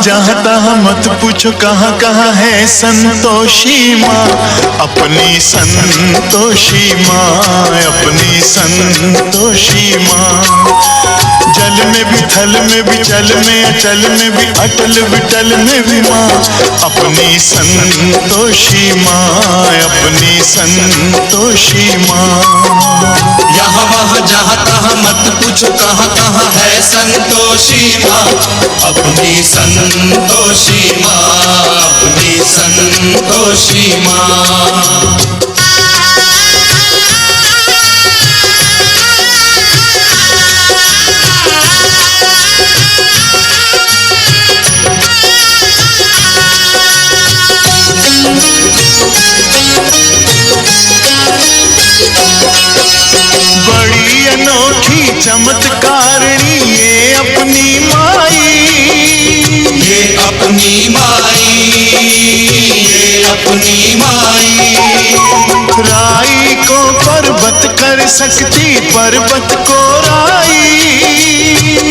जहाँ तहाँ मत पूछो कहाँ कहाँ है संतोषी माँ, अपनी संतोषी माँ, अपनी संतोषी माँ। जल में भी थल में भी चल में अचल में भी अटल विटल में भी माँ, अपनी संतोषी माँ, अपनी संतोषी माँ। यहाँ वहाँ जहाँ तहाँ मत पूछो कहाँ कहाँ है संतोषी माँ, अपनी संतोषी माँ, अपनी संतोषी माँ। बड़ी अनोखी चमत्कारिणी ये अपनी माई, ये अपनी माई, ये अपनी माई। राई को पर्वत कर सकती पर्वत को राई,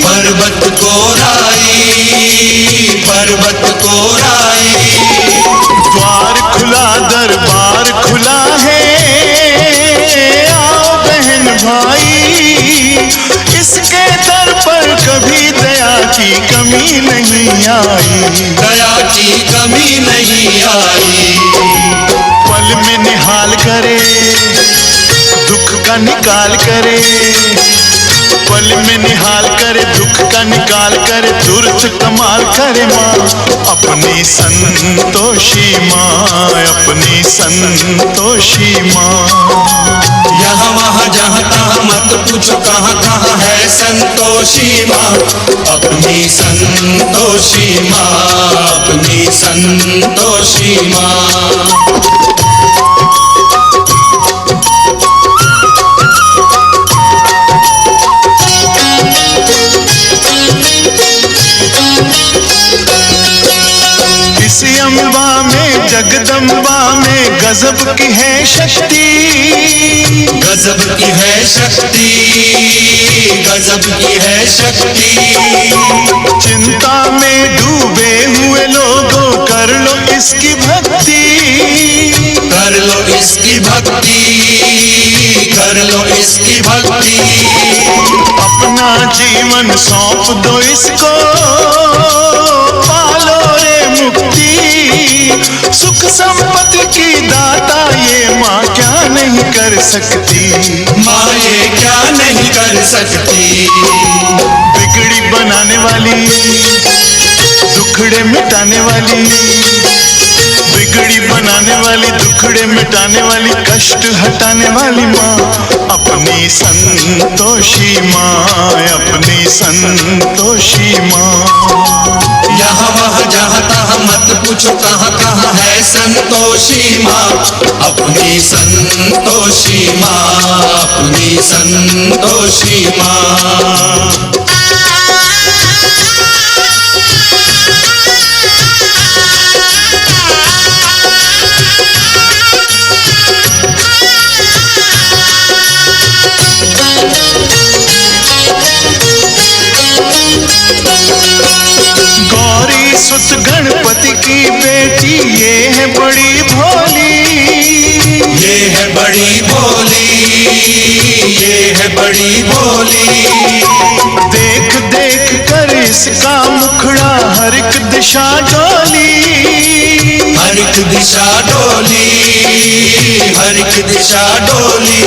पर्वत को राई, पर्वत को राई। द्वार खुला दरबार खुला है, आओ बहन भाई, इसके दर पर कभी दया की कमी नहीं आई, दया की कमी नहीं आई। पल में निहाल करे दुख का निकाल करे, पल में निहाल करे दुख का निकाल करे, दुर्थ कमाल करे माँ, अपनी संतोषी माँ, अपनी संतोषी माँ। यहाँ वहाँ जहाँ तहाँ मत पूछो कहाँ कहाँ है संतोषी माँ, अपनी संतोषी माँ, अपनी संतोषी माँ। इसी अम्बा में जगदम्बा में गजब की है शक्ति, गजब की है शक्ति, गजब की है शक्ति। चिंता में डूबे हुए लोगों कर लो इसकी भक्ति, कर लो इसकी भक्ति, कर लो इसकी भक्ति। अपना जीवन सौंप दो इसको, पालो रे मुक्ति, सुख संपत्ति की दाता ये माँ क्या नहीं कर सकती, माँ ये क्या नहीं कर सकती। बिगड़ी बनाने वाली दुखड़े मिटाने वाली, बिगड़ी बनाने वाली दुखड़े मिटाने वाली, कष्ट हटाने वाली माँ, अपनी संतोषी माँ, अपनी संतोषी माँ। यहाँ वहाँ जहाँ तहाँ मत पूछो कहाँ कहाँ है संतोषी माँ, अपनी संतोषी माँ, अपनी संतोषी माँ। गौरी सुत गणपति की बेटी ये है बड़ी भोली, ये है बड़ी भोली, ये है बड़ी भोली। देख देख कर इसका मुखड़ा हर एक दिशा डोली, हर एक दिशा डोली, हर एक दिशा डोली।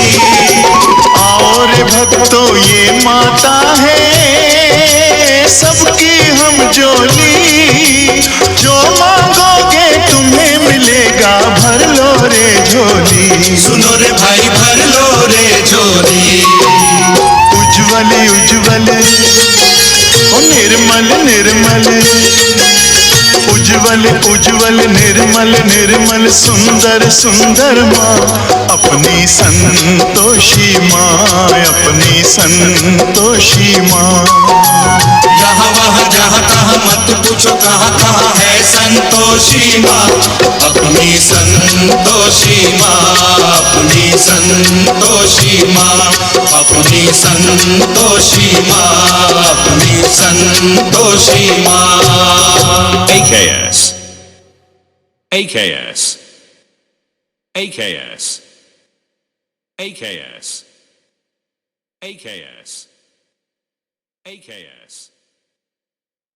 आओ रे भक्तों ये माता है सबकी हम जोली, जो मांगोगे तुम्हें मिलेगा भर लो रे झोली। सुनो रे भाई भर लो रे झोली। उज्जवल उज्जवल ओ निर्मल निर्मल, उज्जवल उज्जवल निर्मल निर्मल, सुंदर सुंदर माँ, अपनी संतोषी माँ, अपनी संतोषी माँ। यहाँ वहाँ जहाँ तहाँ मत पूछो कहाँ है संतोषी माँ, अपनी संतोषी माँ, अपनी संतोषी माँ, अपनी संतोषी माँ, अपनी संतोषी माँ। AKS. AKS. AKS. AKS. AKS. AKS.